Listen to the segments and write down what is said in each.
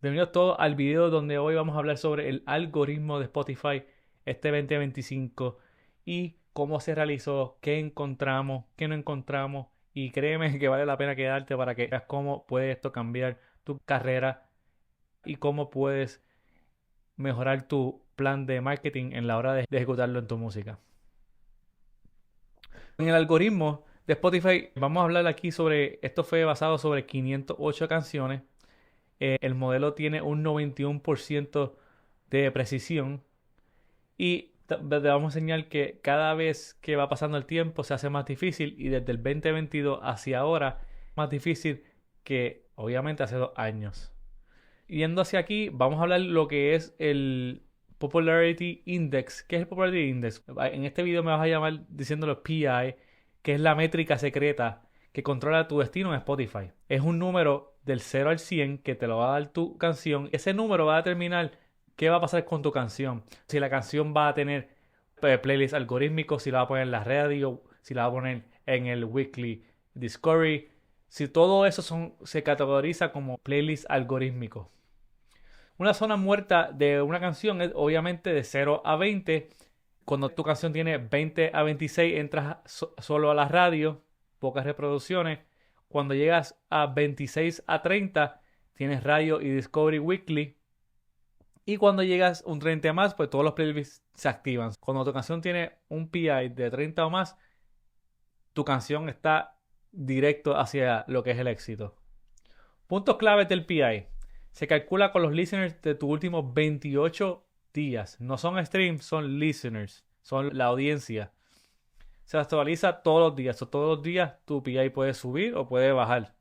Bienvenidos todos al video donde hoy vamos a hablar sobre el algoritmo de Spotify este 2025 y cómo se realizó, qué encontramos, qué no encontramos, y créeme que vale la pena quedarte para que veas cómo puede esto cambiar tu carrera y cómo puedes mejorar tu plan de marketing en la hora de ejecutarlo en tu música. En el algoritmo de Spotify vamos a hablar aquí sobre, esto fue basado sobre 508 canciones. El modelo tiene un 91% de precisión y te vamos a enseñar que cada vez que va pasando el tiempo se hace más difícil, y desde el 2022 hacia ahora más difícil que obviamente hace 2 años. Yendo hacia aquí, vamos a hablar lo que es el Popularity Index. ¿Qué es el Popularity Index? En este video me vas a llamar diciéndolo PI, que es la métrica secreta que controla tu destino en Spotify. Es un número del 0 al 100 que te lo va a dar tu canción. Ese número va a determinar qué va a pasar con tu canción. Si la canción va a tener playlist algorítmico, si la va a poner en la radio, si la va a poner en el weekly discovery. Si todo eso se categoriza como playlist algorítmico. Una zona muerta de una canción es obviamente de 0 a 20. Cuando tu canción tiene 20 a 26 entras solo a la radio, pocas reproducciones. Cuando llegas a 26 a 30 tienes radio y Discovery Weekly. Y cuando llegas un 30 más, pues todos los playlists se activan. Cuando tu canción tiene un PI de 30 o más, tu canción está directo hacia lo que es el éxito. Puntos claves del PI. Se calcula con los listeners de tus últimos 28 días. No son streams, son listeners. Son la audiencia. Se actualiza todos los días. O todos los días tu PI puede subir o puede bajar.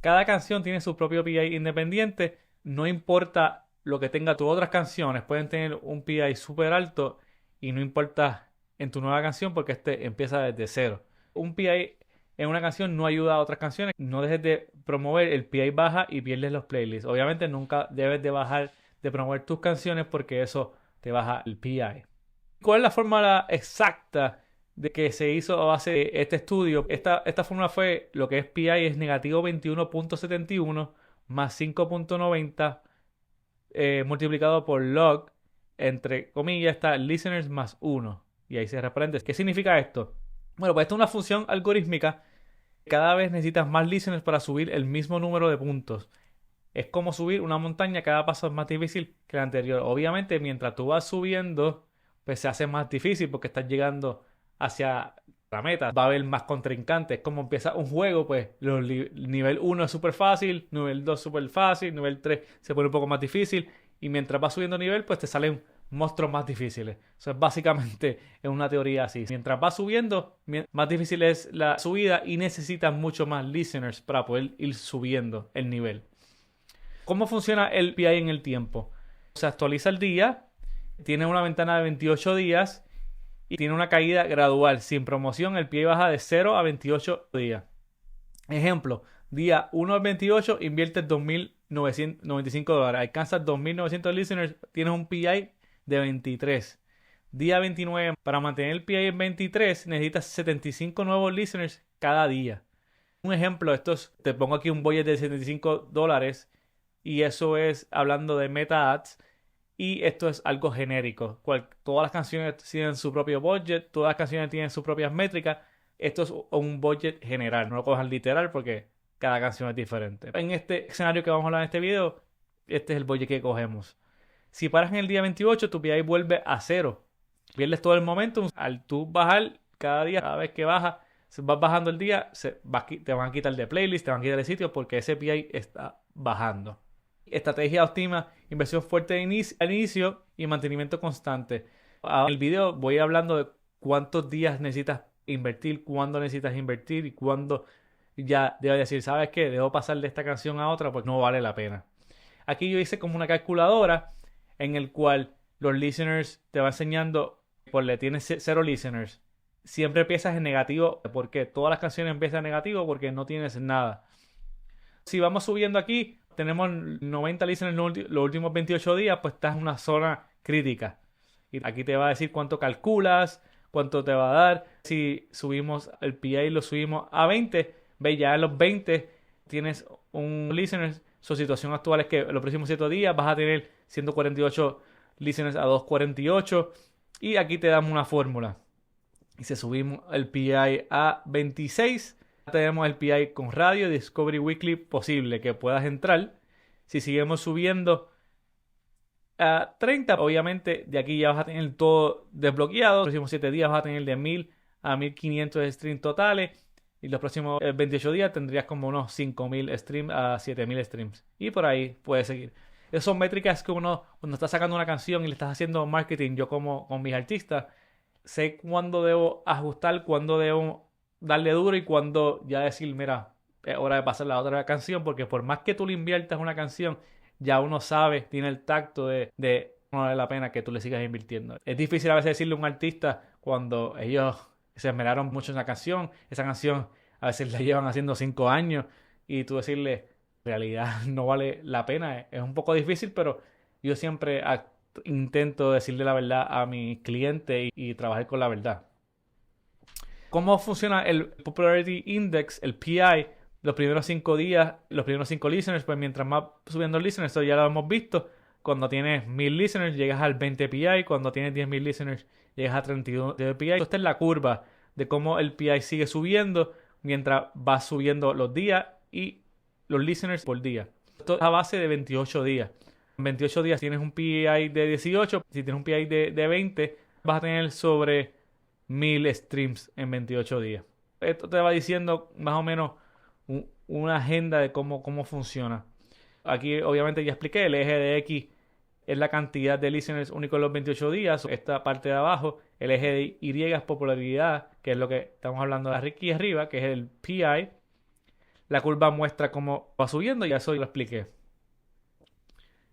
Cada canción tiene su propio PI independiente. No importa lo que tenga tus otras canciones. Pueden tener un PI súper alto y no importa en tu nueva canción porque este empieza desde cero. Un PI en una canción no ayuda a otras canciones. No dejes de promover, el PI baja y pierdes los playlists. Obviamente nunca debes de bajar de promover tus canciones porque eso te baja el PI. ¿Cuál es la fórmula exacta de que se hizo a base de este estudio? Esta fórmula fue, lo que es PI es negativo 21.71 más 5.90 multiplicado por log, entre comillas está listeners más 1. Y ahí se reprende. ¿Qué significa esto? Bueno, pues esto es una función algorítmica. Cada vez necesitas más listeners para subir el mismo número de puntos. Es como subir una montaña, cada paso es más difícil que el anterior. Obviamente, mientras tú vas subiendo, pues se hace más difícil porque estás llegando hacia la meta. Va a haber más contrincantes. Como empieza un juego, pues nivel 1 es súper fácil, nivel 2 súper fácil, nivel 3 se pone un poco más difícil. Y mientras vas subiendo nivel, pues te salen monstruos más difíciles. Eso es básicamente es una teoría así. Mientras vas subiendo, más difícil es la subida y necesitas mucho más listeners para poder ir subiendo el nivel. ¿Cómo funciona el PI en el tiempo? Se actualiza el día, tiene una ventana de 28 días y tiene una caída gradual. Sin promoción, el PI baja de 0 a 28 días. Ejemplo, día 1 al 28 inviertes $2.995. Alcanzas 2.900 listeners, tienes un PI de 23. Día 29, para mantener el PI en 23 necesitas 75 nuevos listeners cada día. Un ejemplo, te pongo aquí un budget de $75 y eso es hablando de Meta Ads, y esto es algo genérico. Todas las canciones tienen su propio budget, todas las canciones tienen sus propias métricas. Esto es un budget general, no lo cojan literal porque cada canción es diferente. En este escenario que vamos a hablar en este video, este es el budget que cogemos. Si paras en el día 28, tu PI vuelve a 0. Pierdes todo el momentum. Al tú bajar cada día, cada vez que bajas, vas bajando el día, te van a quitar de playlist, te van a quitar de sitio porque ese PI está bajando. Estrategia óptima, inversión fuerte al inicio y mantenimiento constante. En el video voy hablando de cuántos días necesitas invertir, cuándo necesitas invertir y cuándo ya debes decir, ¿sabes qué? Debo pasar de esta canción a otra, pues no vale la pena. Aquí yo hice como una calculadora en el cual los listeners te va enseñando, pues le tienes 0 listeners. Siempre empiezas en negativo, porque todas las canciones empiezan en negativo porque no tienes nada. Si vamos subiendo aquí, tenemos 90 listeners los últimos 28 días, pues estás en una zona crítica. Y aquí te va a decir cuánto calculas, cuánto te va a dar. Si subimos el PI y lo subimos a 20, ve, ya en los 20 tienes un listener Su situación actual es que en los próximos 7 días vas a tener 148 listeners a 248. Y aquí te damos una fórmula. Y si subimos el PI a 26, tenemos el PI con radio Discovery Weekly posible que puedas entrar. Si seguimos subiendo a 30, obviamente de aquí ya vas a tener todo desbloqueado. Los próximos 7 días vas a tener de 1000 a 1500 streams totales. Y los próximos 28 días tendrías como unos 5000 streams a 7000 streams. Y por ahí puedes seguir. Esas son métricas que uno, cuando está sacando una canción y le estás haciendo marketing, yo como con mis artistas, sé cuándo debo ajustar, cuándo debo darle duro y cuándo ya decir, mira, es hora de pasar la otra canción, porque por más que tú le inviertas una canción, ya uno sabe, tiene el tacto de no vale la pena que tú le sigas invirtiendo. Es difícil a veces decirle a un artista cuando ellos se esmeraron mucho en la canción, esa canción a veces la llevan haciendo 5 años y tú decirle, en realidad no vale la pena. Es un poco difícil, pero yo siempre intento decirle la verdad a mis clientes y trabajar con la verdad. ¿Cómo funciona el Popularity Index, el PI? Los primeros 5 días, los primeros 5 listeners, pues mientras más subiendo listeners, esto ya lo hemos visto. Cuando tienes 1000 listeners, llegas al 20 PI. Cuando tienes 10.000 listeners, llegas a 32 PI. Esta es la curva de cómo el PI sigue subiendo mientras va subiendo los días y los listeners por día. Esto es a base de 28 días. En 28 días tienes un PI de 18. Si tienes un PI de 20, vas a tener sobre 1000 streams en 28 días. Esto te va diciendo más o menos una agenda de cómo funciona. Aquí obviamente ya expliqué, el eje de X es la cantidad de listeners únicos en los 28 días. Esta parte de abajo, el eje de Y es popularidad, que es lo que estamos hablando de aquí arriba, que es el PI. La curva muestra cómo va subiendo y eso lo expliqué.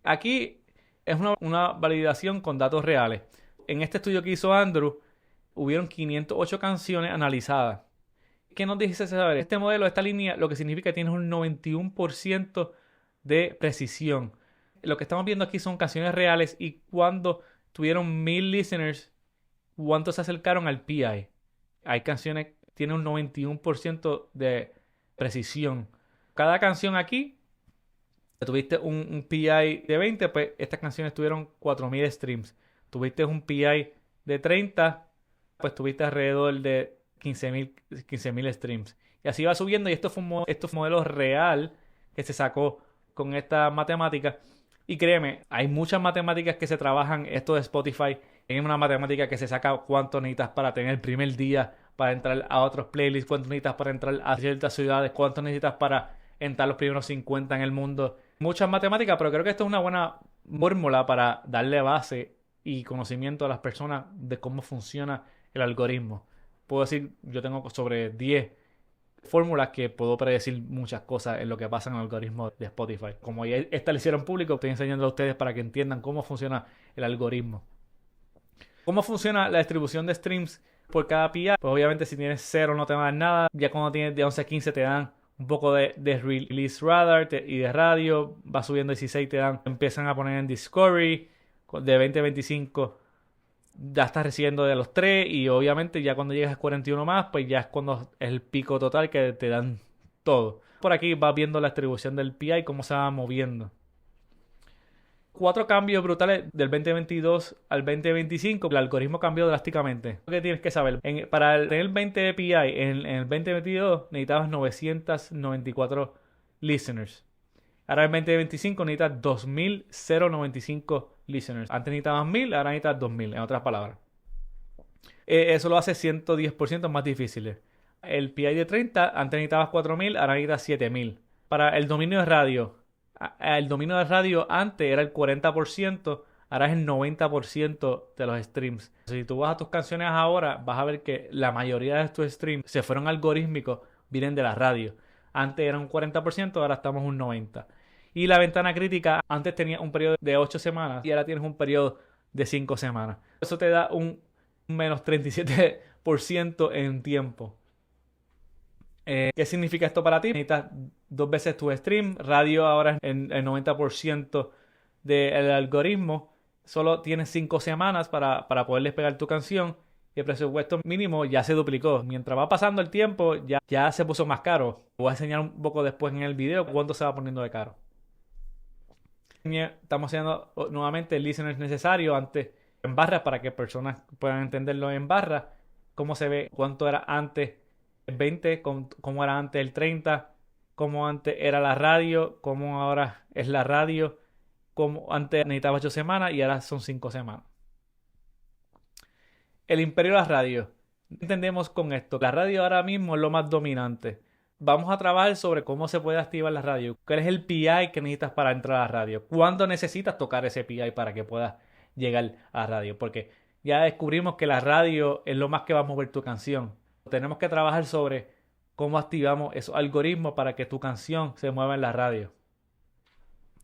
Aquí es una validación con datos reales. En este estudio que hizo Andrew, hubieron 508 canciones analizadas. ¿Qué nos dice saber? Este modelo, esta línea, lo que significa que tienes un 91% de precisión. Lo que estamos viendo aquí son canciones reales y cuando tuvieron 1000 listeners, ¿cuántos se acercaron al PI? Hay canciones que tienen un 91% de precisión. Cada canción aquí, tuviste un PI de 20, pues estas canciones tuvieron 4000 streams. Tuviste un PI de 30, pues tuviste alrededor de 15.000 streams. Y así va subiendo y esto fue un modelo real que se sacó con esta matemática. Y créeme, hay muchas matemáticas que se trabajan esto de Spotify. Hay una matemática que se saca cuánto necesitas para tener el primer día, para entrar a otros playlists, cuánto necesitas para entrar a ciertas ciudades, cuánto necesitas para entrar los primeros 50 en el mundo. Muchas matemáticas, pero creo que esto es una buena fórmula para darle base y conocimiento a las personas de cómo funciona el algoritmo. Puedo decir, yo tengo sobre 10 fórmulas que puedo predecir muchas cosas en lo que pasa en el algoritmo de Spotify. Como ya esta la hicieron público, estoy enseñando a ustedes para que entiendan cómo funciona el algoritmo. ¿Cómo funciona la distribución de streams por cada PI? Pues obviamente si tienes 0 no te van a dar nada. Ya cuando tienes de 11 a 15 te dan un poco de Release Radar y de radio. Va subiendo 16 empiezan a poner en Discovery. De 20 a 25 ya estás recibiendo de los 3 y obviamente ya cuando llegas a 41 más, pues ya es cuando es el pico total que te dan todo. Por aquí vas viendo la distribución del PI y cómo se va moviendo. 4 cambios brutales del 2022 al 2025. El algoritmo cambió drásticamente. Lo que tienes que saber, para tener 20 PI en el 2022 necesitabas 994 listeners. Ahora en el 2025 necesitas 2095 listeners. Antes necesitabas 1000, ahora necesitas 2000, en otras palabras. Eso lo hace 110% más difícil. El PI de 30, antes necesitabas 4000, ahora necesitas 7000. Para el dominio de radio, antes era el 40%, ahora es el 90% de los streams. Si tú vas a tus canciones ahora, vas a ver que la mayoría de tus streams se fueron algorítmicos, vienen de la radio. Antes era un 40%, ahora estamos un 90%. Y la ventana crítica, antes tenía un periodo de 8 semanas y ahora tienes un periodo de 5 semanas. Eso te da un menos 37% en tiempo. ¿Qué significa esto para ti? Necesitas 2 veces tu stream. Radio ahora es el 90% del algoritmo. Solo tienes 5 semanas para poder despegar tu canción. Y el presupuesto mínimo ya se duplicó. Mientras va pasando el tiempo, ya se puso más caro. Voy a enseñar un poco después en el video cuánto se va poniendo de caro. Estamos haciendo nuevamente el listener necesario antes en barras para que personas puedan entenderlo en barras. Cómo se ve, cuánto era antes el 20, cómo era antes el 30, cómo antes era la radio, cómo ahora es la radio, cómo antes necesitaba 8 semanas y ahora son 5 semanas. El imperio de la radio. ¿Qué entendemos con esto? La radio ahora mismo es lo más dominante. Vamos a trabajar sobre cómo se puede activar la radio. ¿Cuál es el PI que necesitas para entrar a la radio? ¿Cuándo necesitas tocar ese PI para que puedas llegar a la radio? Porque ya descubrimos que la radio es lo más que va a mover tu canción. Tenemos que trabajar sobre cómo activamos esos algoritmos para que tu canción se mueva en la radio.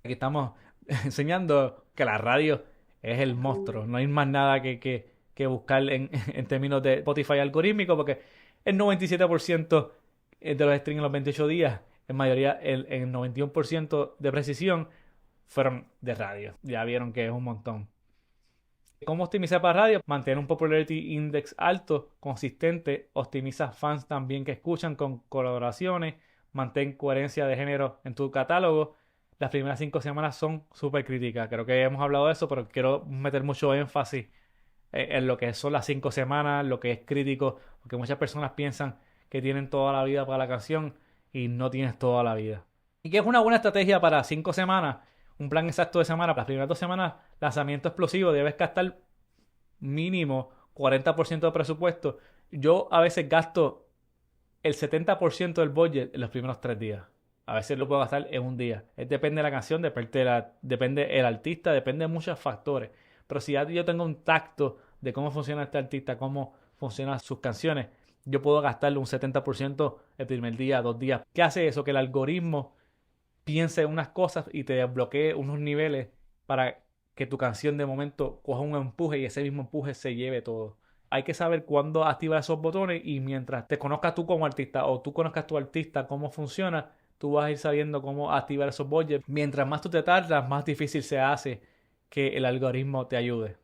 Aquí estamos enseñando que la radio es el monstruo. No hay más nada que buscar en términos de Spotify algorítmico porque el 97% de los streams en los 28 días, en mayoría el 91% de precisión fueron de radio. Ya vieron que es un montón. ¿Cómo optimizar para radio? Mantener un popularity index alto, consistente, optimiza fans también que escuchan con colaboraciones, mantén coherencia de género en tu catálogo. Las primeras 5 semanas son súper críticas. Creo que hemos hablado de eso, pero quiero meter mucho énfasis en lo que son las 5 semanas, lo que es crítico, porque muchas personas piensan que tienen toda la vida para la canción y no tienes toda la vida. ¿Y qué es una buena estrategia para 5 semanas? Un plan exacto de semana. Para las primeras 2 semanas, lanzamiento explosivo, debes gastar mínimo 40% de presupuesto. Yo a veces gasto el 70% del budget en los primeros 3 días. A veces lo puedo gastar en un día. Depende de la canción, depende del artista, depende de muchos factores. Pero si ya yo tengo un tacto de cómo funciona este artista, cómo funcionan sus canciones, yo puedo gastarle un 70% el primer día, 2 días. ¿Qué hace eso? Que el algoritmo piense unas cosas y te desbloquee unos niveles para que tu canción de momento coja un empuje y ese mismo empuje se lleve todo. Hay que saber cuándo activar esos botones y mientras te conozcas tú como artista o tú conozcas a tu artista cómo funciona, tú vas a ir sabiendo cómo activar esos budgets. Mientras más tú te tardas, más difícil se hace que el algoritmo te ayude.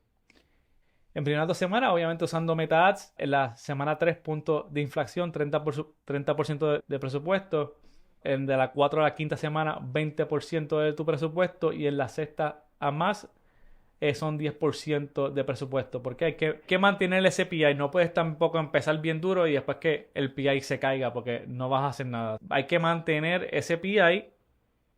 En primeras 2 semanas, obviamente usando Meta Ads. En la semana 3, punto de inflación, 30% de presupuesto. En de la 4 a la 5ª semana, 20% de tu presupuesto. Y en la 6ª a más, son 10% de presupuesto. Porque hay que mantener ese PI. No puedes tampoco empezar bien duro y después que el PI se caiga porque no vas a hacer nada. Hay que mantener ese PI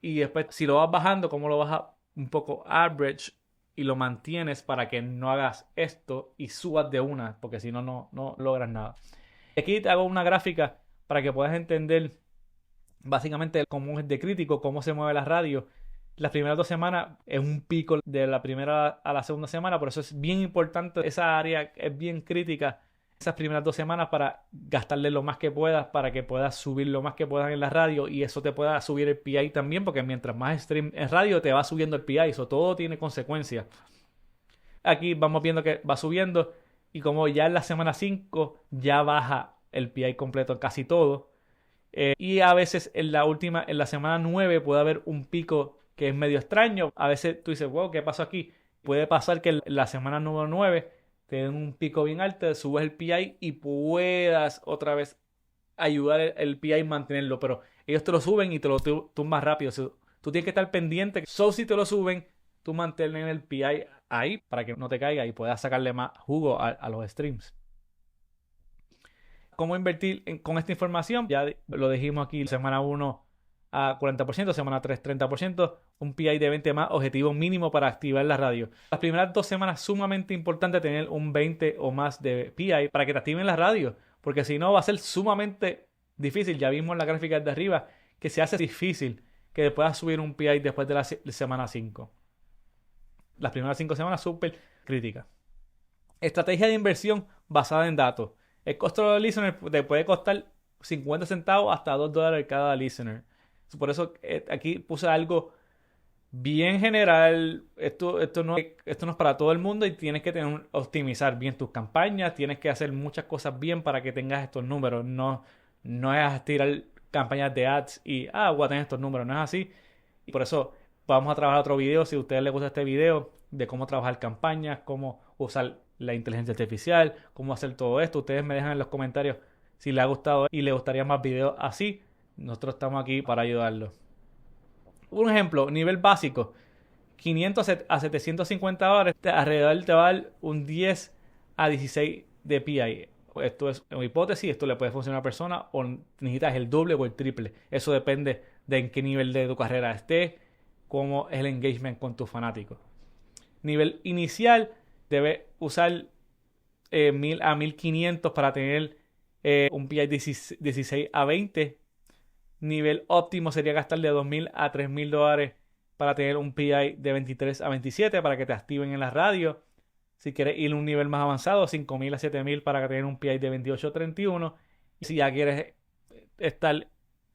y después si lo vas bajando, como lo bajas un poco average y lo mantienes para que no hagas esto y subas de una, porque si no, no logras nada. Aquí te hago una gráfica para que puedas entender básicamente cómo es de crítico, cómo se mueve la radio. Las primeras 2 semanas es un pico de la primera a la segunda semana, por eso es bien importante. Esa área es bien crítica esas primeras 2 semanas para gastarle lo más que puedas, para que puedas subir lo más que puedas en la radio y eso te pueda subir el PI también, porque mientras más stream en radio te va subiendo el PI, eso todo tiene consecuencias. Aquí vamos viendo que va subiendo y como ya en la semana 5 ya baja el PI completo en casi todo. Y a veces en la semana 9 puede haber un pico que es medio extraño. A veces tú dices, wow, ¿qué pasó aquí? Puede pasar que en la semana número 9 te den un pico bien alto, subes el PI y puedas otra vez ayudar el PI a mantenerlo. Pero ellos te lo suben y te lo tumban rápido. Tú tienes que estar pendiente. Si te lo suben, tú mantén el PI ahí para que no te caiga y puedas sacarle más jugo a los streams. ¿Cómo invertir con esta información? Ya lo dijimos aquí, semana 1 a 40%, semana 3 30%, un PI de 20 más, objetivo mínimo para activar la radio. Las primeras 2 semanas sumamente importante tener un 20 o más de PI para que te activen la radio, porque si no va a ser sumamente difícil. Ya vimos en la gráfica de arriba que se hace difícil que puedas subir un PI después de la semana 5. Las primeras 5 semanas súper críticas. Estrategia de inversión basada en datos. El costo del listener te puede costar 50 centavos hasta $2 cada listener. Por eso aquí puse algo bien general. Esto no es para todo el mundo y tienes que optimizar bien tus campañas. Tienes que hacer muchas cosas bien para que tengas estos números. No es tirar campañas de ads y voy a tener estos números. No es así. Y por eso vamos a trabajar otro video. Si a ustedes les gusta este video de cómo trabajar campañas, cómo usar la inteligencia artificial, cómo hacer todo esto, ustedes me dejan en los comentarios si les ha gustado y les gustaría más videos así. Nosotros estamos aquí para ayudarlos. Un ejemplo, nivel básico. 500 a $750, alrededor te va a dar un 10 a 16 de PI. Esto es una hipótesis, esto le puede funcionar a una persona o necesitas el doble o el triple. Eso depende de en qué nivel de tu carrera estés, cómo es el engagement con tus fanáticos. Nivel inicial, debes usar 1000 a 1500 para tener un PI 16 a 20. Nivel óptimo sería gastar de $2000 a $3000 para tener un PI de 23 a 27 para que te activen en la radio. Si quieres ir a un nivel más avanzado, 5000 a 7000 para tener un PI de 28 a 31. Y si ya quieres estar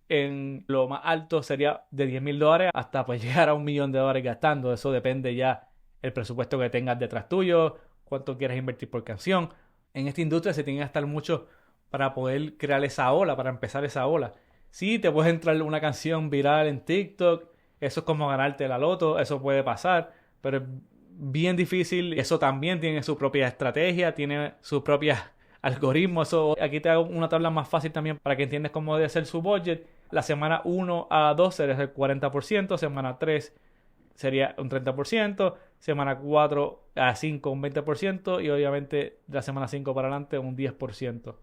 en lo más alto, sería de $10,000 hasta pues llegar a $1,000,000 gastando. Eso depende ya el presupuesto que tengas detrás tuyo, cuánto quieres invertir por canción. En esta industria se tiene que gastar mucho para poder crear esa ola, para empezar esa ola. Sí, te puede entrar una canción viral en TikTok, eso es como ganarte la loto, eso puede pasar, pero es bien difícil. Eso también tiene su propia estrategia, tiene sus propios algoritmos. Eso, aquí te hago una tabla más fácil también para que entiendas cómo debe ser su budget. La semana 1 a 2 sería el 40%, semana 3 sería un 30%, semana 4 a 5 un 20% y obviamente de la semana 5 para adelante un 10%.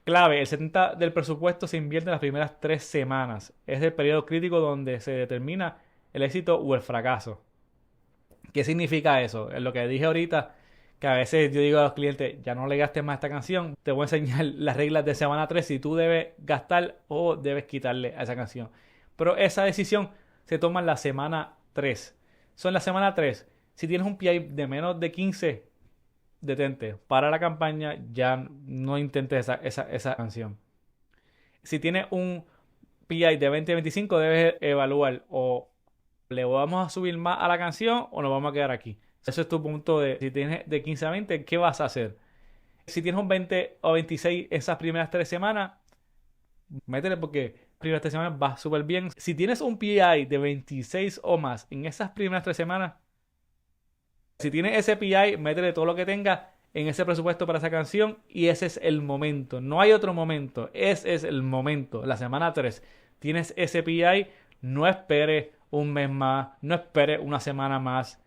Clave, el 70% del presupuesto se invierte en las primeras 3 semanas. Es el periodo crítico donde se determina el éxito o el fracaso. ¿Qué significa eso? Es lo que dije ahorita, que a veces yo digo a los clientes, ya no le gastes más a esta canción, te voy a enseñar las reglas de semana 3 si tú debes gastar o debes quitarle a esa canción. Pero esa decisión se toma en la semana 3. Son la semana 3. Si tienes un PI de menos de 15, detente, para la campaña, ya no intentes esa canción. Si tienes un PI de 20 a 25, debes evaluar o le vamos a subir más a la canción o nos vamos a quedar aquí. Ese es tu punto de si tienes de 15 a 20, ¿qué vas a hacer? Si tienes un 20 o 26 esas primeras 3 semanas, métele porque primeras 3 semanas va súper bien. Si tienes un PI de 26 o más en esas primeras 3 semanas, si tienes ese PI, métele todo lo que tengas en ese presupuesto para esa canción y ese es el momento. No hay otro momento. Ese es el momento. La semana 3 tienes ese PI, no esperes un mes más, no esperes una semana más.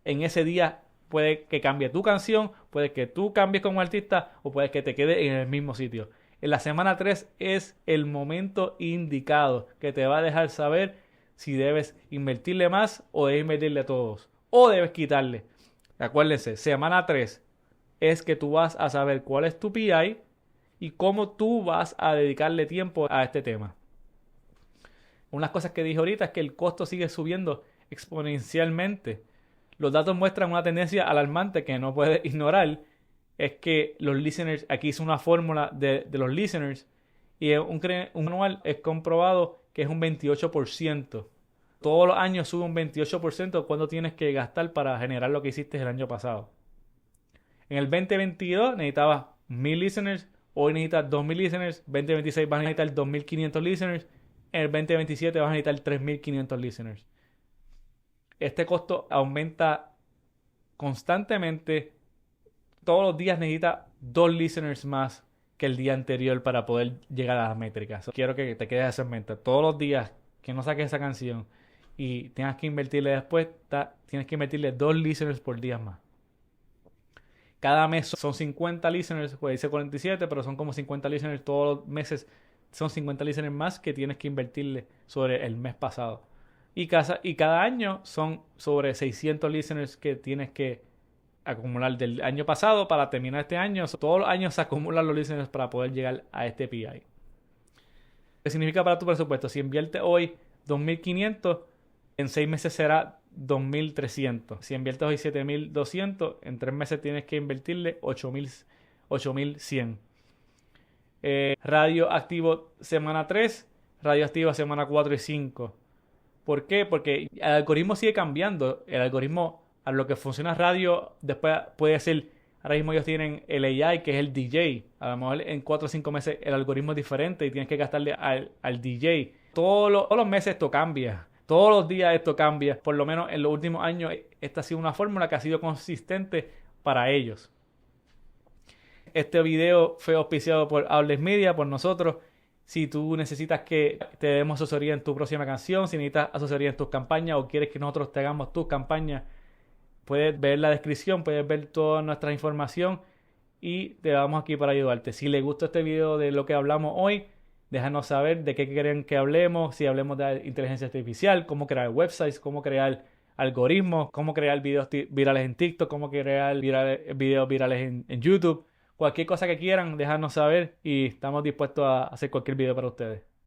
En ese día puede que cambie tu canción, puede que tú cambies como artista o puede que te quede en el mismo sitio. En la semana 3 es el momento indicado que te va a dejar saber si debes invertirle más o debes invertirle a todos. O debes quitarle. Acuérdense, semana 3 es que tú vas a saber cuál es tu PI y cómo tú vas a dedicarle tiempo a este tema. Unas cosas que dije ahorita es que el costo sigue subiendo exponencialmente. Los datos muestran una tendencia alarmante que no puedes ignorar. Es que los listeners, aquí hice una fórmula de los listeners y un anual es comprobado que es un 28%. Todos los años sube un 28% cuando tienes que gastar para generar lo que hiciste el año pasado. En el 2022 necesitabas 1000 listeners, hoy necesitas 2000 listeners, 2026 vas a necesitar 2500 listeners, en el 2027 vas a necesitar 3500 listeners. Este costo aumenta constantemente. Todos los días necesitas 2 listeners más que el día anterior para poder llegar a las métricas. Quiero que te quedes eso en mente. Todos los días que no saques esa canción y tengas que invertirle después, tienes que invertirle 2 listeners por día más. Cada mes son 50 listeners, pues dice 47, pero son como 50 listeners todos los meses. Son 50 listeners más que tienes que invertirle sobre el mes pasado. Y cada año son sobre 600 listeners que tienes que acumular del año pasado para terminar este año. Todos los años se acumulan los listeners para poder llegar a este PI. ¿Qué significa para tu presupuesto? Si inviertes hoy 2.500, en 6 meses será 2.300. Si inviertes hoy 7.200, en 3 meses tienes que invertirle 8.100. Radio activo semana 3, radio activo semana 4 y 5. ¿Por qué? Porque el algoritmo sigue cambiando. El algoritmo, a lo que funciona radio, después puede ser, ahora mismo ellos tienen el AI, que es el DJ. A lo mejor en 4 o 5 meses el algoritmo es diferente y tienes que gastarle al DJ. Todos los meses esto cambia. Todos los días esto cambia. Por lo menos en los últimos años, esta ha sido una fórmula que ha sido consistente para ellos. Este video fue auspiciado por Outlets Media, por nosotros. Si tú necesitas que te demos asesoría en tu próxima canción, si necesitas asesoría en tus campañas o quieres que nosotros te hagamos tus campañas, puedes ver la descripción, puedes ver toda nuestra información y te vamos aquí para ayudarte. Si les gustó este video de lo que hablamos hoy, déjanos saber de qué quieren que hablemos, si hablemos de inteligencia artificial, cómo crear websites, cómo crear algoritmos, cómo crear videos virales en TikTok, cómo crear videos virales en YouTube. Cualquier cosa que quieran, déjanos saber y estamos dispuestos a hacer cualquier video para ustedes.